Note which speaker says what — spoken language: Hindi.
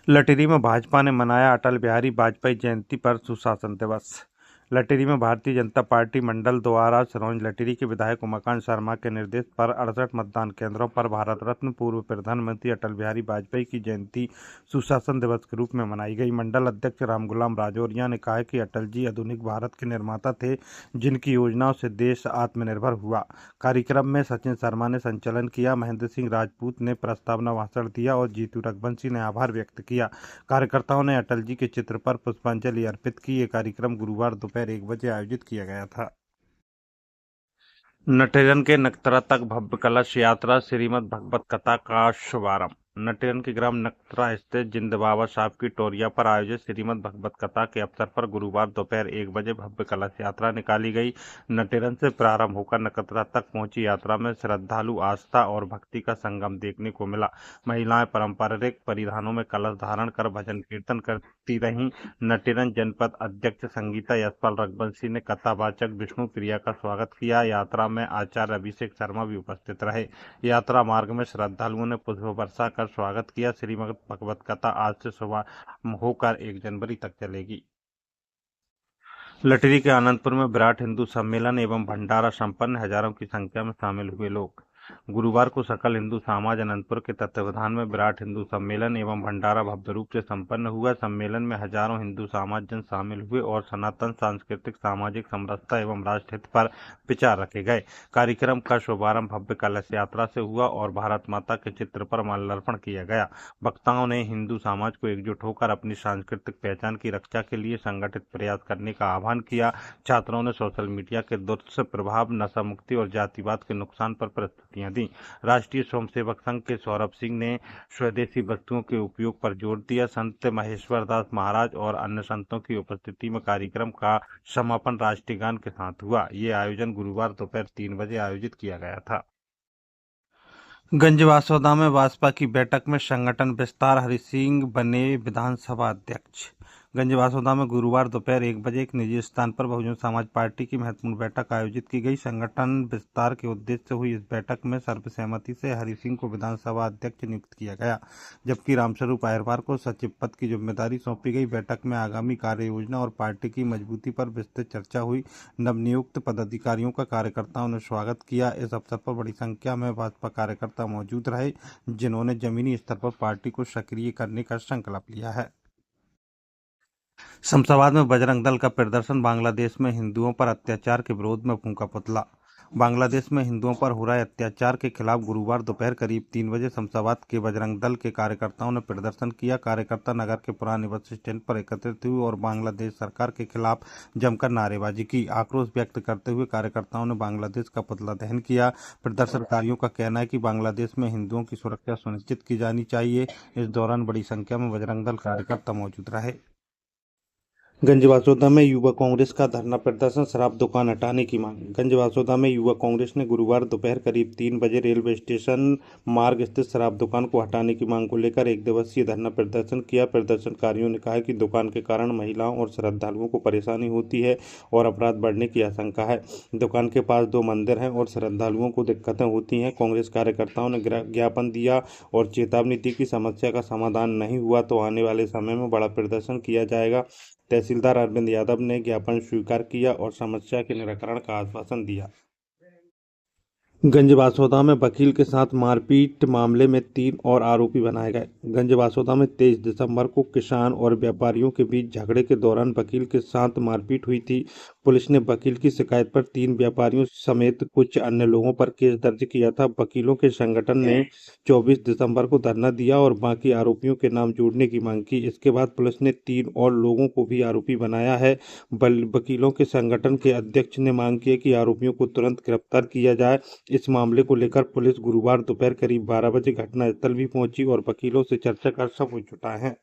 Speaker 1: लटेरी में भाजपा ने मनाया अटल बिहारी वाजपेयी जयंती पर सुशासन दिवस। लटेरी में भारतीय जनता पार्टी मंडल द्वारा सिरोंज लटेरी के विधायक उमाकांत शर्मा के निर्देश पर 68 मतदान केंद्रों पर भारत रत्न पूर्व प्रधानमंत्री अटल बिहारी वाजपेयी की जयंती सुशासन दिवस के रूप में मनाई गई। मंडल अध्यक्ष रामगुलाम राजौरिया ने कहा कि अटल जी आधुनिक भारत के निर्माता थे, जिनकी योजनाओं से देश आत्मनिर्भर हुआ। कार्यक्रम में सचिन शर्मा ने संचालन किया, महेंद्र सिंह राजपूत ने प्रस्तावना भाषण दिया और जीतू रघुवंशी ने आभार व्यक्त किया। कार्यकर्ताओं ने अटल जी के चित्र पर पुष्पांजलि अर्पित की। ये कार्यक्रम गुरुवार दोपहर 1 बजे आयोजित किया गया था। नटेरन के नगतरा तक भव्य कलश यात्रा, श्रीमद् भगवत कथा का शुभारंभ। नटेरन के ग्राम नगतरा स्थित जिंद बाबा साहब की टोरिया पर आयोजित श्रीमद् भगवत कथा के अवसर पर गुरुवार दोपहर 1 बजे भव्य कलश यात्रा निकाली गई। नटेरन से प्रारंभ होकर नगतरा तक पहुंची यात्रा में श्रद्धालु आस्था और भक्ति का संगम देखने को मिला। महिलाएं पारंपरिक परिधानों में कलश धारण कर भजन कीर्तन करती रहीं। नटेरन जनपद अध्यक्ष संगीता यशपाल रघुवंशी ने कथावाचक विष्णु प्रिया का स्वागत किया। यात्रा में आचार्य अभिषेक शर्मा भी उपस्थित रहे। यात्रा मार्ग में श्रद्धालुओं ने पुष्प वर्षा कर स्वागत किया। श्रीमद् भगवत कथा आज से सुबह होकर 1 जनवरी तक चलेगी। लटेरी के आनंदपुर में विराट हिंदू सम्मेलन एवं भंडारा संपन्न, हजारों की संख्या में शामिल हुए लोग। गुरुवार को सकल हिंदू समाज अनंतपुर के तत्वावधान में विराट हिंदू सम्मेलन एवं भंडारा भव्य रूप से संपन्न हुआ। सम्मेलन में हजारों हिंदू समाज जन शामिल हुए और सनातन सांस्कृतिक सामाजिक समरसता एवं राष्ट्रहित पर विचार रखे गए। कार्यक्रम का शुभारंभ भव्य कलश यात्रा से हुआ और भारत माता के चित्र पर माल्यार्पण किया गया। वक्ताओं ने हिंदू समाज को एकजुट होकर अपनी सांस्कृतिक पहचान की रक्षा के लिए संगठित प्रयास करने का आह्वान किया। छात्रों ने सोशल मीडिया के दुष्प्रभाव, नशा मुक्ति और जातिवाद के नुकसान पर प्रस्तुतियां दी। राष्ट्रीय स्वयंसेवक संघ के सौरभ सिंह ने स्वदेशी वस्तुओं के उपयोग पर जोर दिया। संत महेश्वर दास महाराज और अन्य संतों की उपस्थिति में कार्यक्रम का समापन राष्ट्रीय गान के साथ हुआ। ये आयोजन गुरुवार दोपहर 3 बजे आयोजित किया गया था। गंजवासौदा में भाजपा की बैठक में संगठन विस्तार, हरि सिंह बने विधानसभा अध्यक्ष। गंजवासौदा में गुरुवार दोपहर 1 बजे एक निजी स्थान पर बहुजन समाज पार्टी की महत्वपूर्ण बैठक आयोजित की गई। संगठन विस्तार के उद्देश्य से हुई इस बैठक में सर्वसहमति से हरि सिंह को विधानसभा अध्यक्ष नियुक्त किया गया, जबकि रामस्वरूप अहिरवार को सचिव पद की जिम्मेदारी सौंपी गई। बैठक में आगामी कार्य योजना और पार्टी की मजबूती पर विस्तृत चर्चा हुई। नवनियुक्त पदाधिकारियों का कार्यकर्ताओं ने स्वागत किया। इस अवसर पर बड़ी संख्या में भाजपा कार्यकर्ता मौजूद रहे, जिन्होंने जमीनी स्तर पर पार्टी को सक्रिय करने का संकल्प लिया है। शमशाबाद में बजरंग दल का प्रदर्शन, बांग्लादेश में हिंदुओं पर अत्याचार के विरोध में फूंका पुतला। बांग्लादेश में हिंदुओं पर हो रहे अत्याचार के खिलाफ गुरुवार दोपहर करीब 3 बजे शमशाबाद के बजरंग दल के कार्यकर्ताओं ने प्रदर्शन किया। कार्यकर्ता नगर के पुराने बस स्टैंड पर एकत्रित हुए और बांग्लादेश सरकार के खिलाफ जमकर नारेबाजी की। आक्रोश व्यक्त करते हुए कार्यकर्ताओं ने बांग्लादेश का पुतला दहन किया। प्रदर्शनकारियों का कहना है कि बांग्लादेश में हिंदुओं की सुरक्षा सुनिश्चित की जानी चाहिए। इस दौरान बड़ी संख्या में बजरंग दल कार्यकर्ता मौजूद रहे। गंजवासौदा में युवा कांग्रेस का धरना प्रदर्शन, शराब दुकान हटाने की मांग। गंजवासौदा में युवा कांग्रेस ने गुरुवार दोपहर करीब 3 बजे रेलवे स्टेशन मार्ग स्थित शराब दुकान को हटाने की मांग को लेकर 1 दिवसीय धरना प्रदर्शन किया। प्रदर्शनकारियों ने कहा कि दुकान के कारण महिलाओं और श्रद्धालुओं को परेशानी होती है और अपराध बढ़ने की आशंका है। दुकान के पास 2 मंदिर हैं और श्रद्धालुओं को दिक्कतें होती हैं। कांग्रेस कार्यकर्ताओं ने ज्ञापन दिया और चेतावनी दी कि समस्या का समाधान नहीं हुआ तो आने वाले समय में बड़ा प्रदर्शन किया जाएगा। तहसीलदार अरविंद यादव ने ज्ञापन स्वीकार किया और समस्या के निराकरण का आश्वासन दिया। गंजवासौदा में वकील के साथ मारपीट मामले में 3 और आरोपी बनाए गए। गंजवासौदा में 23 दिसंबर को किसान और व्यापारियों के बीच झगड़े के दौरान वकील के साथ मारपीट हुई थी। पुलिस ने वकील की शिकायत पर 3 व्यापारियों समेत कुछ अन्य लोगों पर केस दर्ज किया था। वकीलों के संगठन ने 24 दिसंबर को धरना दिया और बाकी आरोपियों के नाम जोड़ने की मांग की। इसके बाद पुलिस ने 3 और लोगों को भी आरोपी बनाया है। वकीलों के संगठन के अध्यक्ष ने मांग की कि आरोपियों को तुरंत गिरफ्तार किया जाए। इस मामले को लेकर पुलिस गुरुवार दोपहर करीब 12 बजे घटनास्थल भी पहुंची और वकीलों से चर्चा कर सबूत जुटाए हैं।